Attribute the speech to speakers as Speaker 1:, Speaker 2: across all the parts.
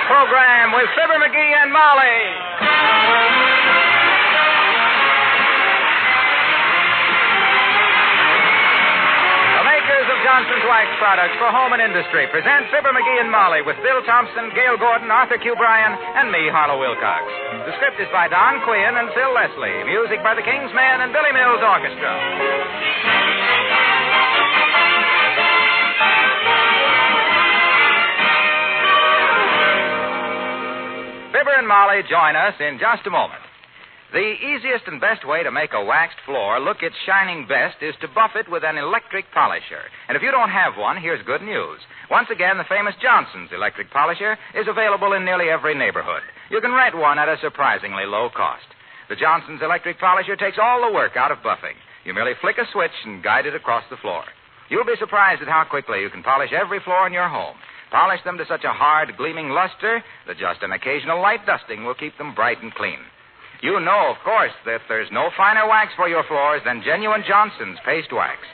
Speaker 1: program with Fibber McGee and Molly. The makers of Johnson's Wax Products for home and industry present Fibber McGee and Molly with Bill Thompson, Gail Gordon, Arthur Q. Bryan, and me, Harlow Wilcox. The script is by Don Quinn and Phil Leslie. Music by the King's Men and Billy Mills Orchestra. Fibber and Molly join us in just a moment. The easiest and best way to make a waxed floor look its shining best is to buff it with an electric polisher. And if you don't have one, here's good news. Once again, the famous Johnson's electric polisher is available in nearly every neighborhood. You can rent one at a surprisingly low cost. The Johnson's electric polisher takes all the work out of buffing. You merely flick a switch and guide it across the floor. You'll be surprised at how quickly you can polish every floor in your home. Polish them to such a hard, gleaming luster that just an occasional light dusting will keep them bright and clean. You know, of course, that there's no finer wax for your floors than genuine Johnson's paste wax.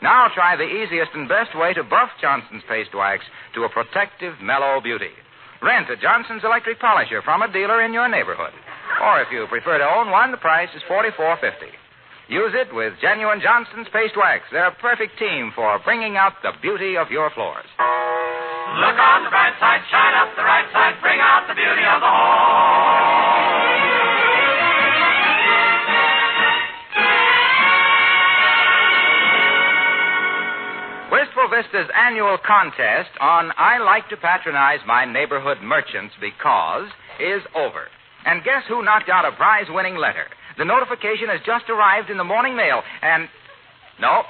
Speaker 1: Now try the easiest and best way to buff Johnson's paste wax to a protective, mellow beauty. Rent a Johnson's electric polisher from a dealer in your neighborhood. Or if you prefer to own one, the price is $44.50. Use it with genuine Johnson's paste wax. They're a perfect team for bringing out the beauty of your floors.
Speaker 2: Look on the bright side, shine up the right side, bring out the beauty of the home.
Speaker 1: Wistful Vista's annual contest on I Like to Patronize My Neighborhood Merchants Because is over. And guess who knocked out a prize-winning letter? The notification has just arrived in the morning mail, and... No,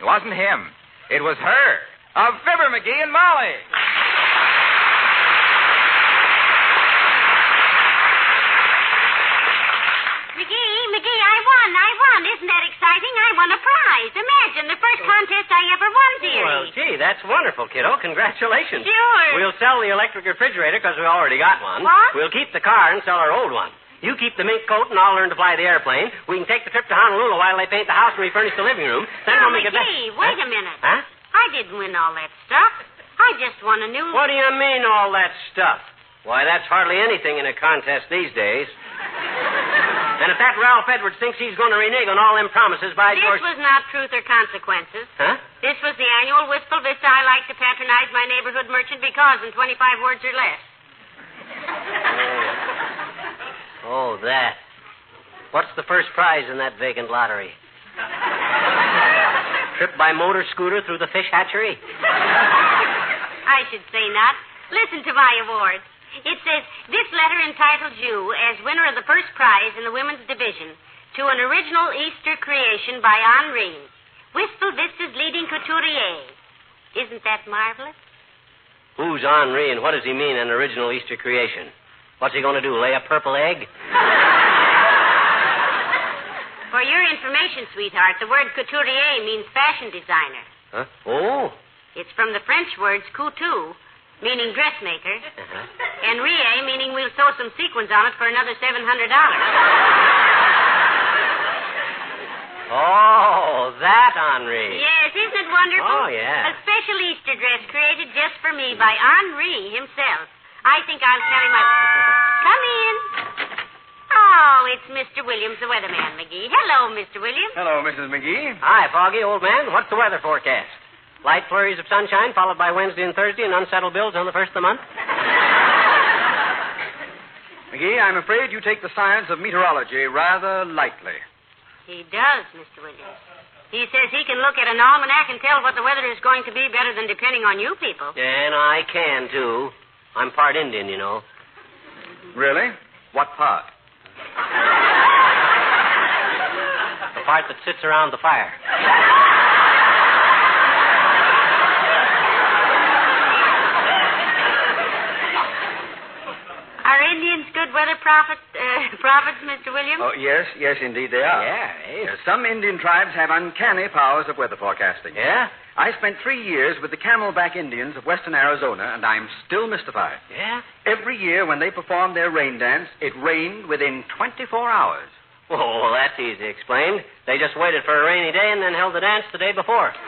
Speaker 1: it wasn't him. It was her. Of Fibber McGee and Molly.
Speaker 3: McGee, I won. Isn't that exciting? I won a prize. Imagine, the first contest I ever won, dearie.
Speaker 4: Well, gee, that's wonderful, kiddo. Congratulations.
Speaker 3: Sure.
Speaker 4: We'll sell the electric refrigerator because we already got one.
Speaker 3: What?
Speaker 4: We'll keep the car and sell our old one. You keep the mink coat and I'll learn to fly the airplane. We can take the trip to Honolulu while they paint the house and refurnish the living room. Then
Speaker 3: Now,
Speaker 4: when we get back...
Speaker 3: McGee, wait a minute.
Speaker 4: Huh?
Speaker 3: I didn't win all that stuff. I just won a new...
Speaker 4: What do you mean, all that stuff? Why, that's hardly anything in a contest these days. And if that Ralph Edwards thinks he's going to renege on all them promises, by George...
Speaker 3: This was not truth or consequences.
Speaker 4: Huh?
Speaker 3: This was the annual Wistful Vista I Like to Patronize My Neighborhood Merchant Because in 25 words or less.
Speaker 4: Oh, that. What's the first prize in that vacant lottery? Trip by motor scooter through the fish hatchery?
Speaker 3: I should say not. Listen to my award. It says, this letter entitles you as winner of the first prize in the women's division to an original Easter creation by Henri, Wistful Vista's leading couturier. Isn't that marvelous?
Speaker 4: Who's Henri and what does he mean, an original Easter creation? What's he going to do, lay a purple egg?
Speaker 3: For your information, sweetheart, the word couturier means fashion designer.
Speaker 4: Huh? Oh.
Speaker 3: It's from the French words couture, meaning dressmaker, and rie, meaning we'll sew some sequins on it for another $700.
Speaker 4: Oh, that Henri.
Speaker 3: Yes, isn't it wonderful?
Speaker 4: Oh, yeah.
Speaker 3: A special Easter dress created just for me by Henri himself. I think I'll carry my... Come in. Oh, it's Mr. Williams, the weatherman, McGee. Hello, Mr. Williams.
Speaker 1: Hello, Mrs. McGee.
Speaker 4: Hi, Foggy, old man. What's the weather forecast? Light flurries of sunshine, followed by Wednesday and Thursday, and unsettled bills on the first of the month?
Speaker 1: McGee, I'm afraid you take the science of meteorology rather lightly.
Speaker 3: He does, Mr. Williams. He says he can look at an almanac and tell what the weather is going to be better than depending on you people.
Speaker 4: And I can, too. I'm part Indian, you know.
Speaker 1: Really? What part?
Speaker 4: The part that sits around the fire.
Speaker 3: Are Indians good weather prophets, Mr. Williams?
Speaker 1: Oh, yes, indeed they are.
Speaker 4: Yeah,
Speaker 1: Some Indian tribes have uncanny powers of weather forecasting.
Speaker 4: Yeah?
Speaker 1: I spent 3 years with the Camelback Indians of western Arizona, and I'm still mystified.
Speaker 4: Yeah?
Speaker 1: Every year when they performed their rain dance, it rained within 24 hours.
Speaker 4: Oh, well, that's easy explained. They just waited for a rainy day and then held the dance the day before.
Speaker 3: Oh,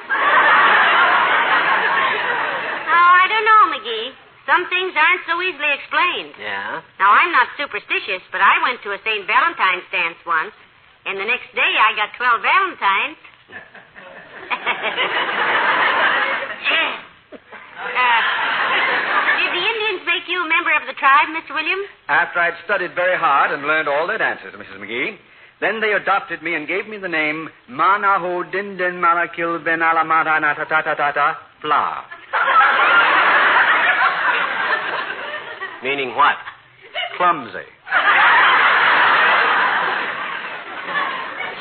Speaker 3: I don't know, McGee. Some things aren't so easily explained.
Speaker 4: Yeah?
Speaker 3: Now, I'm not superstitious, but I went to a St. Valentine's dance once, and the next day I got 12 Valentines. Did the Indians make you a member of the tribe, Mr. Williams?
Speaker 5: After I'd studied very hard and learned all their dances, Mrs. McGee, then they adopted me and gave me the name Manaho Dindin Malakil Ben Alamata Natatatata Fla.
Speaker 4: Meaning what?
Speaker 5: Clumsy.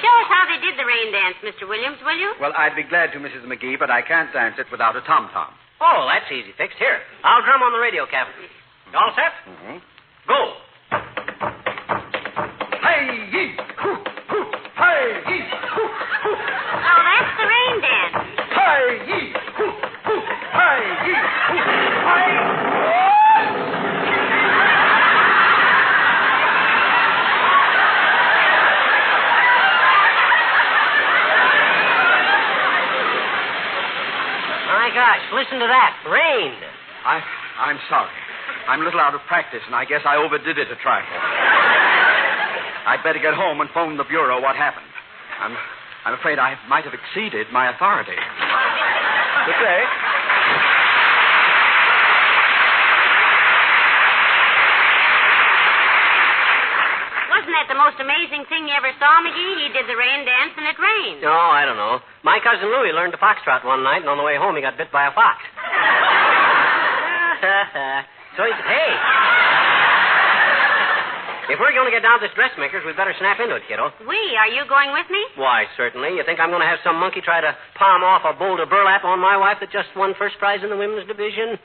Speaker 3: Show us how they did the rain dance, Mr. Williams, will you?
Speaker 5: Well, I'd be glad to, Mrs. McGee, but I can't dance it without a tom-tom.
Speaker 4: Oh, that's easy fixed. Here, I'll drum on the radio, Captain. You all set?
Speaker 5: Mm-hmm.
Speaker 4: Go.
Speaker 5: Hey-yee! Hoo-hoo! Hey-yee! Hoo-hoo!
Speaker 3: Oh, that's the rain dance.
Speaker 5: Hey-yee! Hoo-hoo! Hey-yee! Hoo-hoo! Hey!
Speaker 4: My gosh, listen to that. Rained.
Speaker 5: I'm sorry. I'm a little out of practice, and I guess I overdid it a trifle. I'd better get home and phone the bureau what happened. I'm afraid I might have exceeded my authority. Good day.
Speaker 3: Wasn't that the most amazing thing you ever saw, McGee? He did the rain dance and it rained.
Speaker 4: Oh, I don't know. My cousin Louie learned to foxtrot one night, and on the way home he got bit by a fox. So he said, hey, if we're going to get down to this dressmaker's, we'd better snap into it, kiddo.
Speaker 3: Are you going with me?
Speaker 4: Why, certainly. You think I'm going to have some monkey try to palm off a boulder burlap on my wife that just won first prize in the women's division?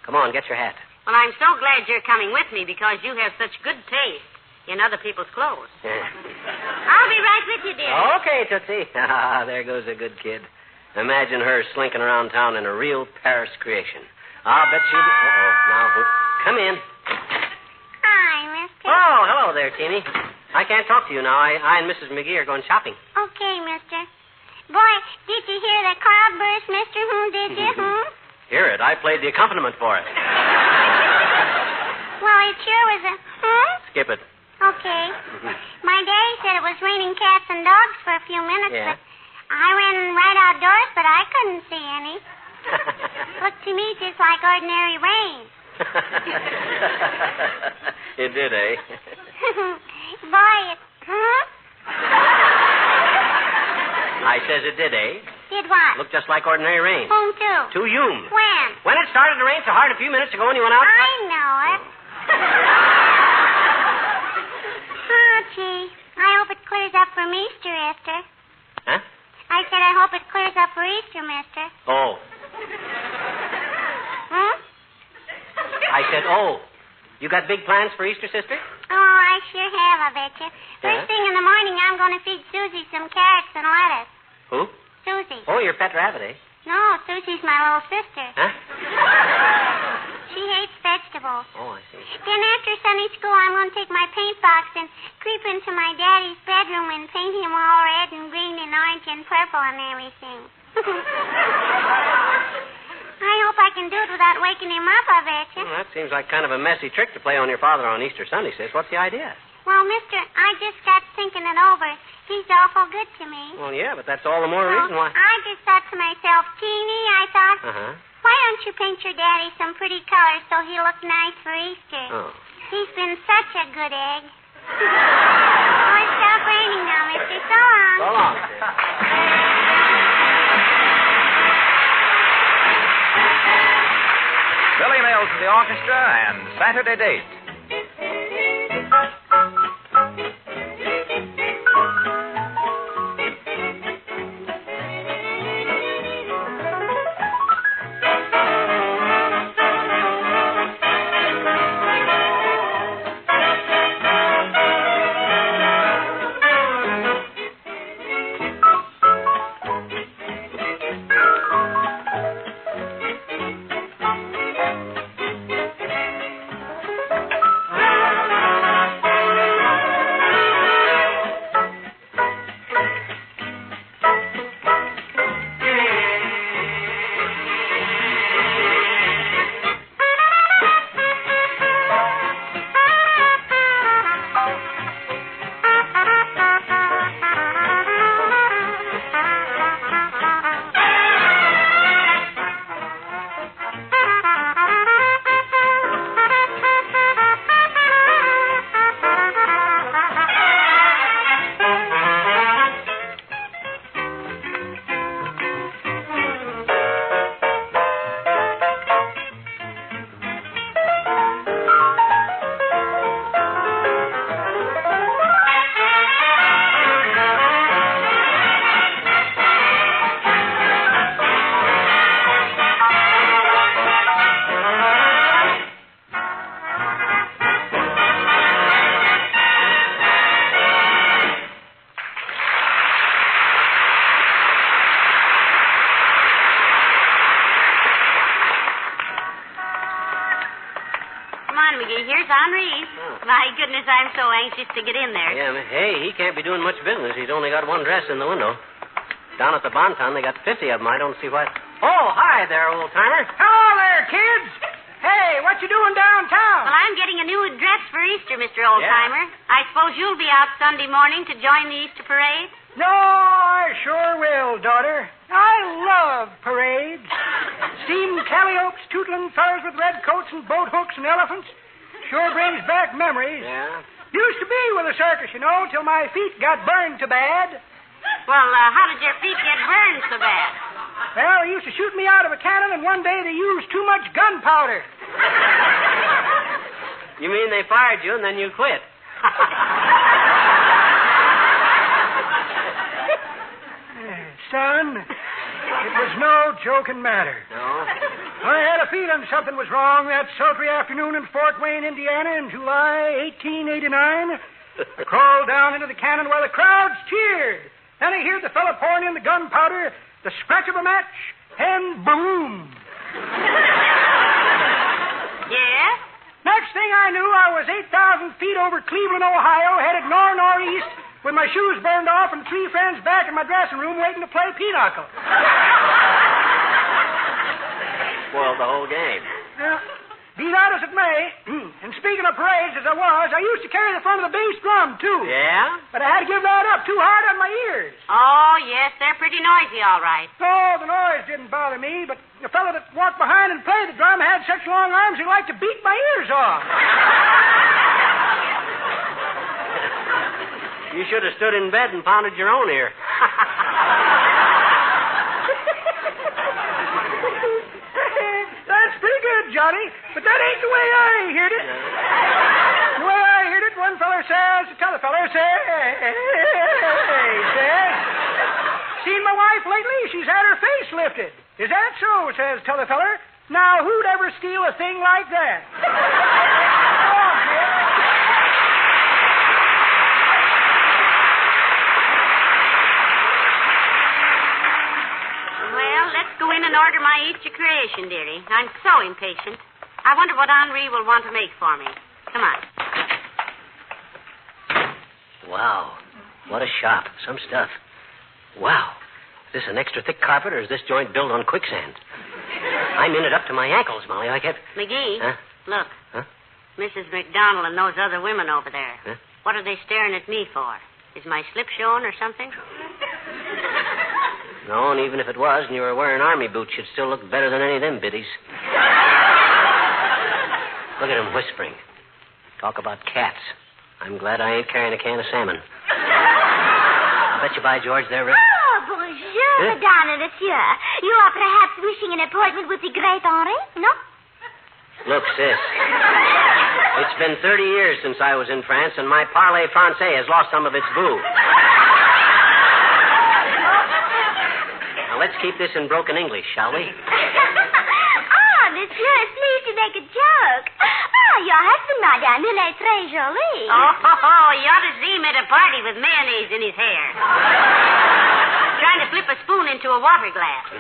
Speaker 4: Come on, get your hat.
Speaker 3: Well, I'm so glad you're coming with me because you have such good taste in other people's clothes.
Speaker 4: Yeah.
Speaker 3: I'll be right with you, dear.
Speaker 4: Okay, Tootsie. There goes a good kid. Imagine her slinking around town in a real Paris creation. I'll bet she'll be... Uh-oh. Now, come in.
Speaker 6: Hi, mister.
Speaker 4: Oh, hello there, Teeny. I can't talk to you now. I and Mrs. McGee are going shopping.
Speaker 6: Okay, mister. Boy, did you hear the cloud burst, mister? Did you?
Speaker 4: Hear it. I played the accompaniment for it.
Speaker 6: Well, it sure was a...
Speaker 4: Skip it.
Speaker 6: Okay. My daddy said it was raining cats and dogs for a few minutes,
Speaker 4: Yeah.
Speaker 6: but I went right outdoors, but I couldn't see any. Looked to me just like ordinary rain.
Speaker 4: It did, eh?
Speaker 6: Boy, it...
Speaker 4: I says it did, eh?
Speaker 6: Did what?
Speaker 4: Looked just like ordinary rain.
Speaker 6: Whom to?
Speaker 4: To you.
Speaker 6: When?
Speaker 4: When it started to rain so hard a few minutes ago when you went out...
Speaker 6: I know it. Oh, gee. I hope it clears up from Easter, Esther.
Speaker 4: Huh?
Speaker 6: I said I hope it clears up for Easter, mister.
Speaker 4: Oh. I said, oh. You got big plans for Easter, sister?
Speaker 6: Oh, I sure have, I bet you. First
Speaker 4: Yeah?
Speaker 6: thing in the morning, I'm going to feed Susie some carrots and lettuce.
Speaker 4: Who?
Speaker 6: Susie.
Speaker 4: Oh, your pet rabbit, eh?
Speaker 6: No, Susie's my little sister.
Speaker 4: Huh?
Speaker 6: She hates vegetables.
Speaker 4: Oh, I see.
Speaker 6: Then after Sunday school, I'm going to take my paint box and creep into my daddy's bedroom and paint him all red and green and orange and purple and everything. I hope I can do it without waking him up, I bet you.
Speaker 4: Well, that seems like kind of a messy trick to play on your father on Easter Sunday, sis. What's the idea?
Speaker 6: Well, mister, I just got thinking it over. He's awful good to me.
Speaker 4: Well, yeah, but that's all the more
Speaker 6: So
Speaker 4: reason why...
Speaker 6: I just thought to myself, Teeny, I thought,
Speaker 4: Uh-huh.
Speaker 6: why don't you paint your daddy some pretty colors so he'll look nice for Easter?
Speaker 4: Oh.
Speaker 6: He's been such a good egg. Oh, it's stopped raining now, mister. So long.
Speaker 4: So long.
Speaker 1: Billy Mills and the orchestra and Saturday Date.
Speaker 3: on, McGee. Here's Henri.
Speaker 4: Oh.
Speaker 3: My goodness, I'm so anxious to get in there.
Speaker 4: Yeah, hey, he can't be doing much business. He's only got one dress in the window. Down at the Bonton, they got 50 of them. I don't see what. Oh, hi there, old-timer.
Speaker 7: Hello there, kids. Hey, what you doing downtown?
Speaker 3: Well, I'm getting a new dress for Easter, Mr. Oldtimer. I suppose you'll be out Sunday morning to join the Easter parade?
Speaker 7: No, I sure will, daughter. I love parades. Steam calliopes, tootling fellas with red coats and boat hooks and elephants. Sure brings back memories.
Speaker 4: Yeah?
Speaker 7: Used to be with a circus, you know, till my feet got burned to bad.
Speaker 3: Well, how did your feet get burned so bad?
Speaker 7: Well, they used to shoot me out of a cannon, and one day they used too much gunpowder.
Speaker 4: You mean they fired you and then you quit?
Speaker 7: Son, it was no joking matter.
Speaker 4: No?
Speaker 7: I had a feeling something was wrong that sultry afternoon in Fort Wayne, Indiana in July 1889. I crawled down into the cannon while the crowds cheered. Then I heard the fellow pouring in the gunpowder, the scratch of a match, and boom.
Speaker 3: Yes?
Speaker 7: Next thing I knew, I was 8,000 feet over Cleveland, Ohio, headed northeast, with my shoes burned off and 3 friends back in my dressing room waiting to play pinochle.
Speaker 4: Spoiled the whole game.
Speaker 7: Be that as it may, and speaking of parades as I used to carry the front of the bass drum, too.
Speaker 4: Yeah?
Speaker 7: But I had to give that up, too hard on my ears.
Speaker 3: Oh, yes, they're pretty noisy, all right.
Speaker 7: No, the noise didn't bother me, but the fellow that walked behind and played the drum had such long arms he liked to beat my ears off.
Speaker 4: You should have stood in bed and pounded your own ear.
Speaker 7: That's pretty good, Johnny, but that ain't the way I heard it. The way I heard it, one feller says to t'other feller, says, seen my wife lately? She's had her face lifted. Is that so, says t'other feller. Now, who'd ever steal a thing like that? Oh, yeah.
Speaker 3: Go in and order my Easter creation, dearie. I'm so impatient. I wonder what Henri will want to make for me. Come on.
Speaker 4: Wow. What a shop. Some stuff. Wow. Is this an extra thick carpet, or is this joint built on quicksand? I'm in it up to my ankles, Molly. I can't...
Speaker 3: McGee,
Speaker 4: Huh?
Speaker 3: Look.
Speaker 4: Huh?
Speaker 3: Mrs. McDonald and those other women over there.
Speaker 4: Huh?
Speaker 3: What are they staring at me for? Is my slip showing or something?
Speaker 4: No, and even if it was and you were wearing army boots, you'd still look better than any of them biddies. Look at him whispering. Talk about cats. I'm glad I ain't carrying a can of salmon. I bet you, by George, they're...
Speaker 6: Oh, bonjour, Madame, monsieur. You are perhaps wishing an appointment with the great Henri, no?
Speaker 4: Look, sis. It's been 30 years since I was in France, and my parler français has lost some of its goût. Let's keep this in broken English, shall we?
Speaker 6: Monsieur is pleased to make a joke. Your husband, madame, il est très joli.
Speaker 3: Oh, you ought to see him at a party with mayonnaise in his hair. Trying to flip a spoon into a water glass.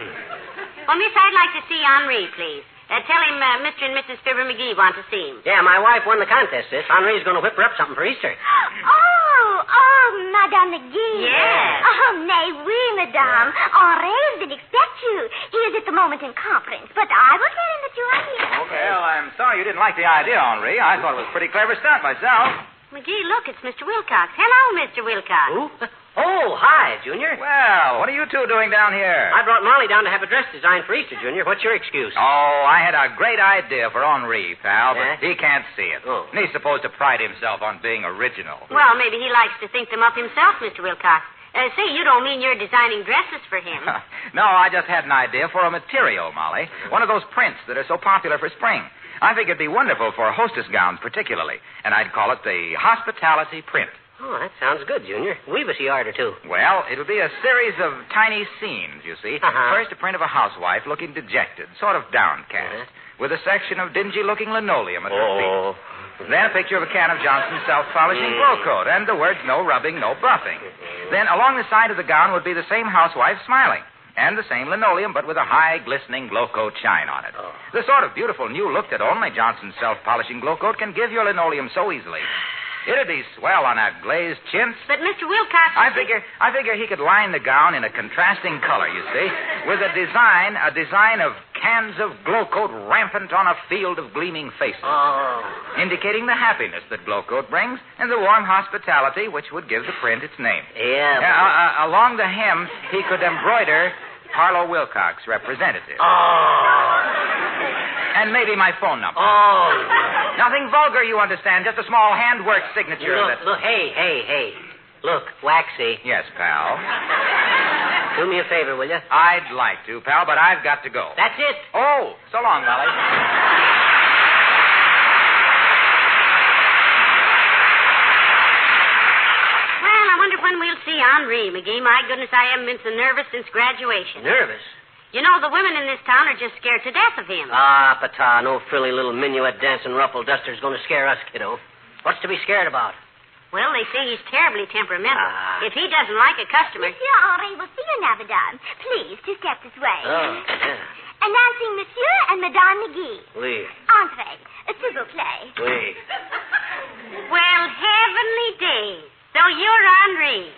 Speaker 3: Well, miss, I'd like to see Henri, please. Tell him Mr. and Mrs. Fibber McGee want to see him.
Speaker 4: Yeah, my wife won the contest, sis. Henri's going to whip her up something for Easter.
Speaker 6: Oh, Madame McGee.
Speaker 3: Yes.
Speaker 6: Oh, mais oui, madame. Henri didn't expect you. He is at the moment in conference, but I will tell him that you are here.
Speaker 1: Okay. Well, I'm sorry you didn't like the idea, Henri. I thought it was a pretty clever stunt myself.
Speaker 3: McGee, look, it's Mr. Wilcox. Hello, Mr. Wilcox.
Speaker 4: Who? Oh, hi, Junior.
Speaker 1: Well, what are you two doing down here?
Speaker 4: I brought Molly down to have a dress designed for Easter, Junior. What's your excuse?
Speaker 1: Oh, I had a great idea for Henri, pal,
Speaker 4: Yeah?
Speaker 1: but he can't see it.
Speaker 4: Oh.
Speaker 1: And he's supposed to pride himself on being original.
Speaker 3: Well, maybe he likes to think them up himself, Mr. Wilcox. Say, you don't mean you're designing dresses for him.
Speaker 1: No, I just had an idea for a material, Molly. One of those prints that are so popular for spring. I think it'd be wonderful for hostess gowns particularly, and I'd call it the hospitality print.
Speaker 4: Oh, that sounds good, Junior. Weave us a yard or two.
Speaker 1: Well, it'll be a series of tiny scenes, you see.
Speaker 4: Uh-huh.
Speaker 1: First, a print of a housewife looking dejected, sort of downcast, with a section of dingy-looking linoleum at her feet. Then a picture of a can of Johnson's self-polishing wool coat, and the words, no rubbing, no buffing. Then along the side of the gown would be the same housewife smiling. And the same linoleum, but with a high, glistening glow coat shine on it.
Speaker 4: Oh.
Speaker 1: The sort of beautiful new look that only Johnson's self-polishing glow coat can give your linoleum so easily. It'd be swell on a glazed chintz.
Speaker 3: But, Mr. Wilcox...
Speaker 1: I figure he could line the gown in a contrasting color, you see, with a design of cans of glow coat rampant on a field of gleaming faces.
Speaker 4: Oh.
Speaker 1: Indicating the happiness that glow coat brings and the warm hospitality which would give the print its name.
Speaker 4: Yeah.
Speaker 1: Along the hem, he could embroider Harlow Wilcox, representative. And maybe my phone number.
Speaker 4: Oh.
Speaker 1: Nothing vulgar, you understand. Just a small handwork signature.
Speaker 4: Look, hey. Look, Waxy.
Speaker 1: Yes, pal.
Speaker 4: Do me a favor, will you?
Speaker 1: I'd like to, pal, but I've got to go.
Speaker 4: That's it.
Speaker 1: Oh, so long, Molly.
Speaker 3: Well, I wonder when we'll see Henri, McGee. My goodness, I haven't been so nervous since graduation.
Speaker 4: Nervous?
Speaker 3: You know, the women in this town are just scared to death of him.
Speaker 4: Ah, Pata, no frilly little minuet dancing ruffle duster's going to scare us, kiddo. What's to be scared about?
Speaker 3: Well, they say he's terribly temperamental.
Speaker 4: Ah.
Speaker 3: If he doesn't like a customer...
Speaker 6: Monsieur Henri will see you now, madame. Please, 2 steps this way.
Speaker 4: Oh, yeah.
Speaker 6: Announcing Monsieur and Madame McGee.
Speaker 4: Oui.
Speaker 6: Entrez. S'il vous plaît.
Speaker 4: Oui.
Speaker 3: Well, heavenly days. So you're Henri.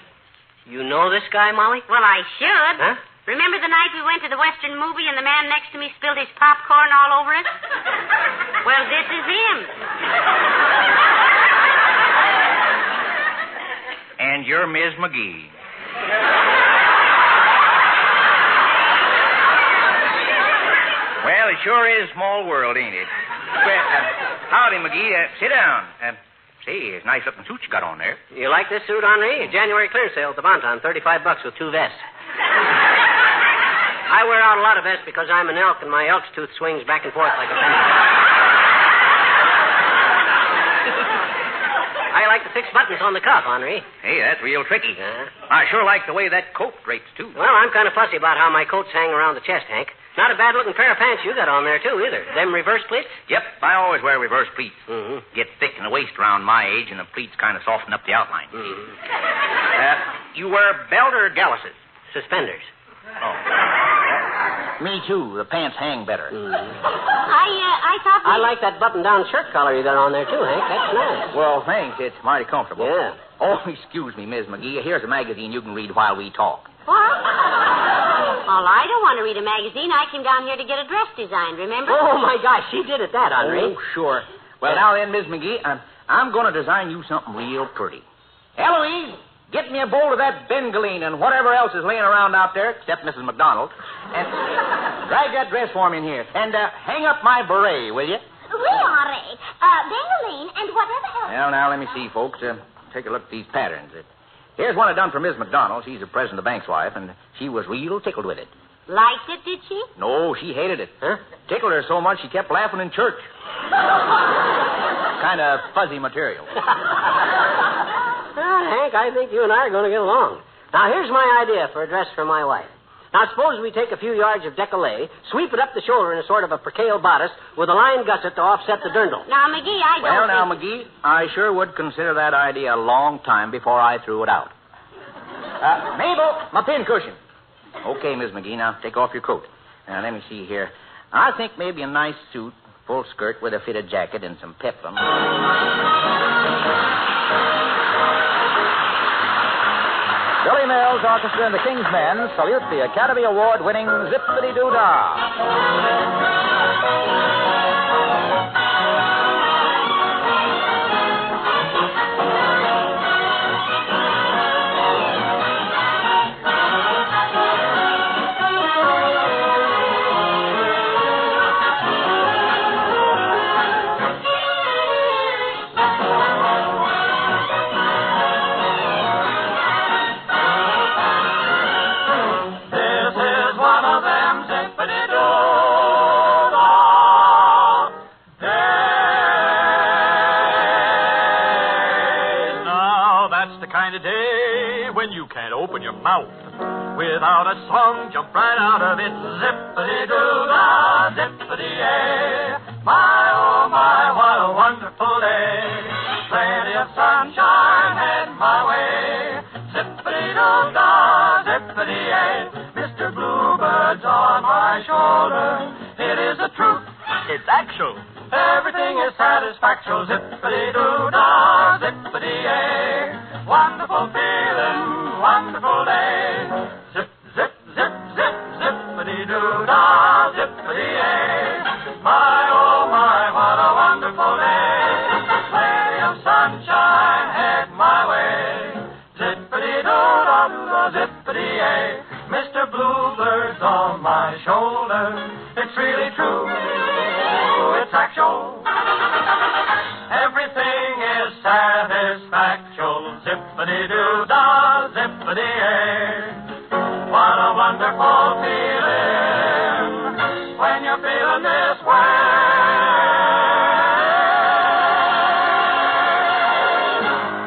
Speaker 4: You know this guy, Molly?
Speaker 3: Well, I should.
Speaker 4: Huh?
Speaker 3: Remember the night we went to the Western movie and the man next to me spilled his popcorn all over us? Well, this is him.
Speaker 1: And you're Ms. McGee. Well, it sure is a small world, ain't it? Well, howdy, McGee. Sit down. Say, it's a nice-looking suit you got on there.
Speaker 4: You like this suit, Henri? January clear sale at the Bonton, $35 with 2 vests. I wear out a lot of vests because I'm an elk and my elk's tooth swings back and forth like a pendulum. I like to fix buttons on the cuff, Henri.
Speaker 1: Hey, that's real tricky.
Speaker 4: Uh-huh.
Speaker 1: I sure like the way that coat drapes, too.
Speaker 4: Well, I'm kind of fussy about how my coats hang around the chest, Hank. Not a bad-looking pair of pants you got on there, too, either. Them reverse pleats?
Speaker 1: Yep, I always wear reverse pleats.
Speaker 4: Mm-hmm.
Speaker 1: Get thick in the waist around my age, and the pleats kind of soften up the outline.
Speaker 4: Mm-hmm.
Speaker 1: You wear belt or galluses?
Speaker 4: Suspenders.
Speaker 1: Oh. Me, too. The pants hang better.
Speaker 4: Mm-hmm.
Speaker 3: I thought...
Speaker 4: I like that button-down shirt collar you got on there, too, Hank. That's nice.
Speaker 1: Well, thanks. It's mighty comfortable.
Speaker 4: Yeah.
Speaker 1: Oh, excuse me, Miss McGee. Here's a magazine you can read while we talk.
Speaker 3: What? Well, I don't want to read a magazine. I came down here to get a dress designed, remember?
Speaker 4: Oh, my gosh, she did it, that, Henri.
Speaker 1: Oh, sure. Well, now then, Miss McGee, I'm going to design you something real pretty. Eloise, get me a bowl of that bengaline and whatever else is laying around out there, except Mrs. McDonald, and drag that dress for me in here. And hang up my beret, will you?
Speaker 6: Oui, Henri. Bengaline and whatever else.
Speaker 1: Well, now, let me see, folks. Take a look at these patterns. Here's one I done for Miss McDonald. She's the president of the bank's wife, and she was real tickled with it.
Speaker 3: Liked it, did she?
Speaker 1: No, she hated it. Huh? Tickled her so much she kept laughing in church. Kind of fuzzy material.
Speaker 4: Hank, I think you and I are going to get along. Now, here's my idea for a dress for my wife. Now, suppose we take a few yards of décolleté, sweep it up the shoulder in a sort of a percale bodice with a line gusset to offset the dirndl.
Speaker 3: Now, McGee, I don't
Speaker 1: Well, now, McGee, I sure would consider that idea a long time before I threw it out. Mabel, my pincushion. Okay, Miss McGee, now take off your coat. Now, let me see here. I think maybe a nice suit, full skirt with a fitted jacket and some peplum. Billy Mills Orchestra and the King's Men salute the Academy Award-winning Zippity-Doo-Dah.
Speaker 2: Mouth. Without a song, jump right out of it. Zippity-doo-dah, zippity-yay. My, oh my, what a wonderful day. Plenty of sunshine heading my way. Zippity-doo-dah, zippity-yay. Mr. Bluebird my shoulder. It is the truth.
Speaker 8: It's actual.
Speaker 2: Everything is satisfactual. Zippity-doo-dah, zippity-yay. Wonderful feeling, wonderful day. Zip, zip, zip, zip, zippity-doo-dah, zippity-yay. My, oh my, what a wonderful day. Plenty of sunshine head my way. Zippity-doo-dah, zippity-yay. Mr. Bluebird's on my shoulder. It's really true. It's actual. Everything is satisfactual. Zippity-doo-dah, zippity-yay. What a wonderful feeling when you're feeling this way.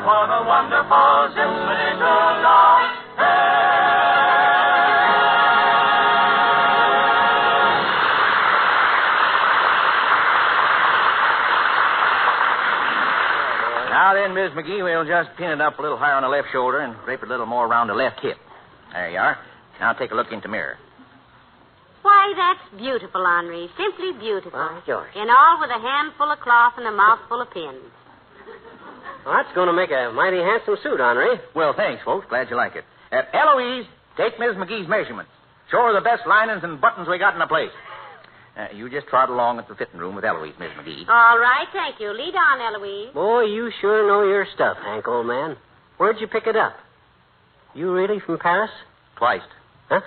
Speaker 2: What a wonderful zippity-doo-dah.
Speaker 1: Now then, Miss McGee, we'll just pin it up a little higher on the left shoulder and drape it a little more around the left hip. There you are. Now take a look into the mirror.
Speaker 3: Why, that's beautiful, Henri. Simply beautiful.
Speaker 4: Why, George.
Speaker 3: And all with a handful of cloth and a mouthful of pins.
Speaker 4: Well, that's going to make a mighty handsome suit, Henri.
Speaker 1: Well, thanks, folks. Glad you like it. Eloise, take Miss McGee's measurements. Show her the best linings and buttons we got in the place. You just trot along at the fitting room with Eloise, Miss McGee.
Speaker 3: All right, thank you. Lead on, Eloise.
Speaker 4: Boy, you sure know your stuff, Hank, old man. Where'd you pick it up? You really from Paris?
Speaker 1: Twice.
Speaker 4: Huh?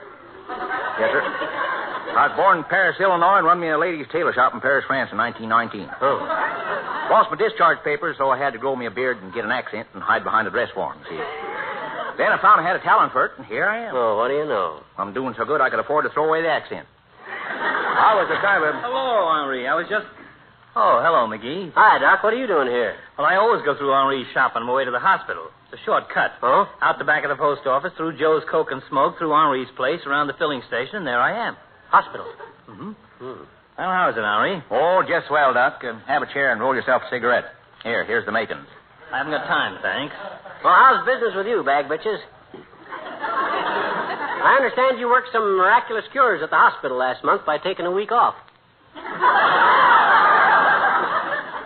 Speaker 1: Yes, sir. I was born in Paris, Illinois, and run me a ladies' tailor shop in Paris, France in 1919.
Speaker 4: Oh.
Speaker 1: Lost my discharge papers, so I had to grow me a beard and get an accent and hide behind a dress form, see. Then I found I had a talent for it, and here I am.
Speaker 4: Oh, what do you know?
Speaker 1: I'm doing so good I could afford to throw away the accent. I was a kind of...
Speaker 8: Hello, Henri. I was just... Oh, hello, McGee.
Speaker 4: Hi, Doc. What are you doing here?
Speaker 8: Well, I always go through Henri's shop on my way to the hospital. It's a short cut.
Speaker 4: Oh?
Speaker 8: Out the back of the post office, through Joe's Coke and Smoke, through Henri's place, around the filling station, and there I am.
Speaker 4: Hospital.
Speaker 8: Mm-hmm. Well, how is it, Henri?
Speaker 1: Oh, just swell, Doc. Have a chair and roll yourself a cigarette. Here's the makings.
Speaker 8: I haven't got time, thanks.
Speaker 4: Well, how's business with you, bag bitches? I understand you worked some miraculous cures at the hospital last month by taking a week off.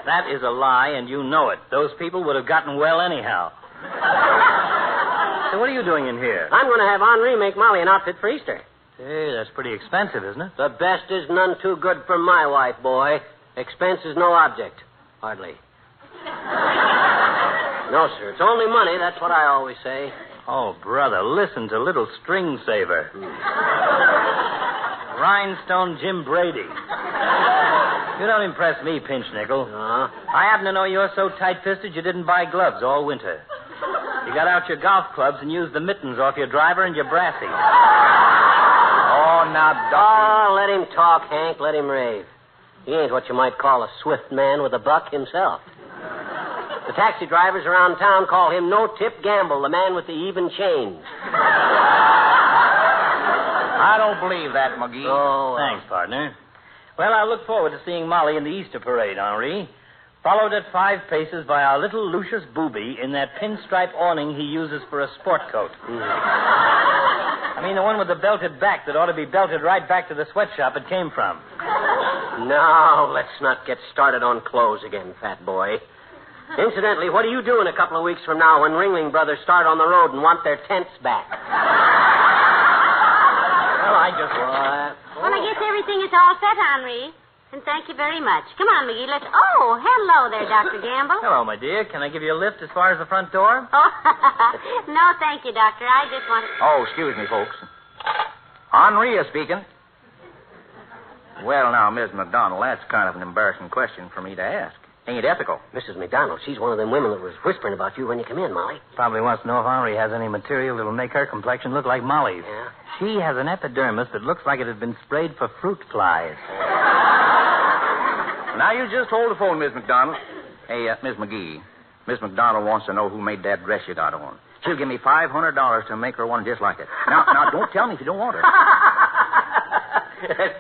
Speaker 8: That is a lie, and you know it. Those people would have gotten well anyhow. So what are you doing in here?
Speaker 4: I'm going to have Henri make Molly an outfit for Easter.
Speaker 8: Hey, that's pretty expensive, isn't it?
Speaker 4: The best is none too good for my wife, boy. Expense is no object. Hardly. No, sir. It's only money. That's what I always say.
Speaker 8: Oh, brother, listen to little string saver. Rhinestone Jim Brady. You don't impress me, Pinch Nickel. I happen to know you're so tight-fisted you didn't buy gloves all winter. You got out your golf clubs and used the mittens off your driver and your brassy.
Speaker 1: Oh, now, Doc.
Speaker 4: Oh, let him talk, Hank. Let him rave. He ain't what you might call a swift man with a buck himself. The taxi drivers around town call him No-Tip Gamble, the man with the even change.
Speaker 1: I don't believe that, McGee.
Speaker 4: Oh,
Speaker 8: thanks, partner. Well, I look forward to seeing Molly in the Easter parade, Henri. Followed at 5 paces by our little Lucius Booby in that pinstripe awning he uses for a sport coat. I mean, the one with the belted back that ought to be belted right back to the sweatshop it came from.
Speaker 4: Now, let's not get started on clothes again, fat boy. Incidentally, what do you do in a couple of weeks from now when Ringling Brothers start on the road and want their tents back?
Speaker 8: Well, I just...
Speaker 3: Well, I guess everything is all set, Henri. And thank you very much. Come on, McGee, let's... Oh, hello there, Dr. Gamble.
Speaker 8: Hello, my dear. Can I give you a lift as far as the front door?
Speaker 3: Oh, no, thank you, Doctor. I just want to...
Speaker 1: Oh, excuse me, folks. Henri is speaking. Well, now, Miss McDonald, that's kind of an embarrassing question for me to ask. Ain't ethical.
Speaker 4: Mrs. McDonald, she's one of them women that was whispering about you when you come in, Molly.
Speaker 8: Probably wants to know if Henri has any material that'll make her complexion look like Molly's.
Speaker 4: Yeah?
Speaker 8: She has an epidermis that looks like it had been sprayed for fruit flies.
Speaker 1: Now, you just hold the phone, Miss McDonald. Hey, Miss McGee, Miss McDonald wants to know who made that dress you got on. She'll give me $500 to make her one just like it. Now, don't tell me if you don't want her.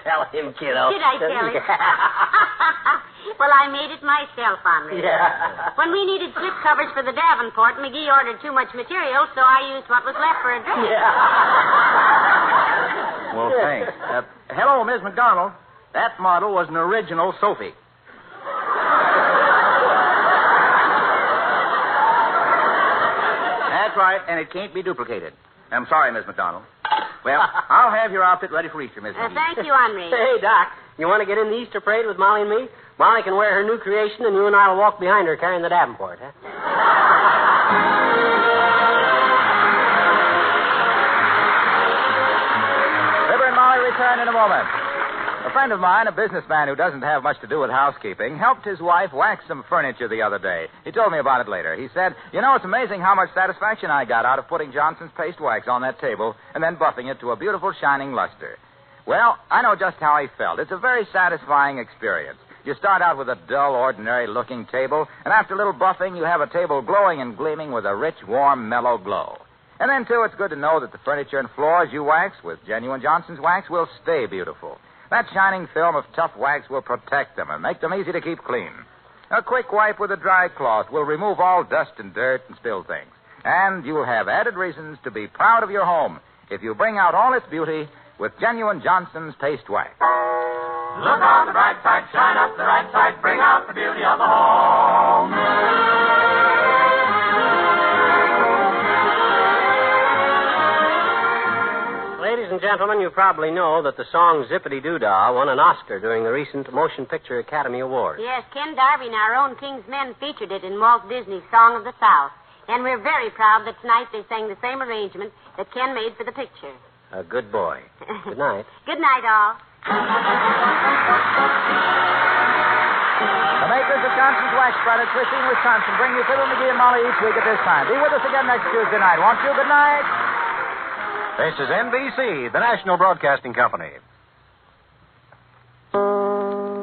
Speaker 4: Tell him, kiddo.
Speaker 3: Did I tell him? Well, I made it myself, Henri.
Speaker 4: Yeah.
Speaker 3: When we needed slip covers for the Davenport, McGee ordered too much material, so I used what was left for a dress.
Speaker 4: Yeah.
Speaker 5: Well, thanks. Hello, Miss McDonald. That model was an original Sophie. That's right, and it can't be duplicated. I'm sorry, Miss McDonald. Well, I'll have your outfit ready for Easter, Miss McGee.
Speaker 3: Thank you, Henri.
Speaker 4: Hey, Doc, you want to get in the Easter parade with Molly and me? Molly can wear her new creation, and you and I will walk behind her carrying the Davenport, huh?
Speaker 1: Fibber and Molly return in a moment. A friend of mine, a businessman who doesn't have much to do with housekeeping, helped his wife wax some furniture the other day. He told me about it later. He said, it's amazing how much satisfaction I got out of putting Johnson's paste wax on that table and then buffing it to a beautiful shining luster. Well, I know just how he felt. It's a very satisfying experience. You start out with a dull, ordinary-looking table, and after a little buffing, you have a table glowing and gleaming with a rich, warm, mellow glow. And then, too, it's good to know that the furniture and floors you wax with genuine Johnson's wax will stay beautiful. That shining film of tough wax will protect them and make them easy to keep clean. A quick wipe with a dry cloth will remove all dust and dirt and spill things. And you'll have added reasons to be proud of your home if you bring out all its beauty with genuine Johnson's paste wax.
Speaker 2: Look on the bright side, shine up the right side, bring out the beauty of the home.
Speaker 4: Ladies and gentlemen, you probably know that the song Zippity Doo Dah won an Oscar during the recent Motion Picture Academy Awards.
Speaker 3: Yes, Ken Darby and our own King's Men featured it in Walt Disney's Song of the South. And we're very proud that tonight they sang the same arrangement that Ken made for the picture.
Speaker 4: A good boy. Good night.
Speaker 3: Good night, all.
Speaker 1: The makers of Johnson's Wax Products, Racine, Wisconsin, bring you People of McGee and Molly each week at this time. Be with us again next Tuesday night, won't you? Good night.
Speaker 9: This is NBC, the national broadcasting company.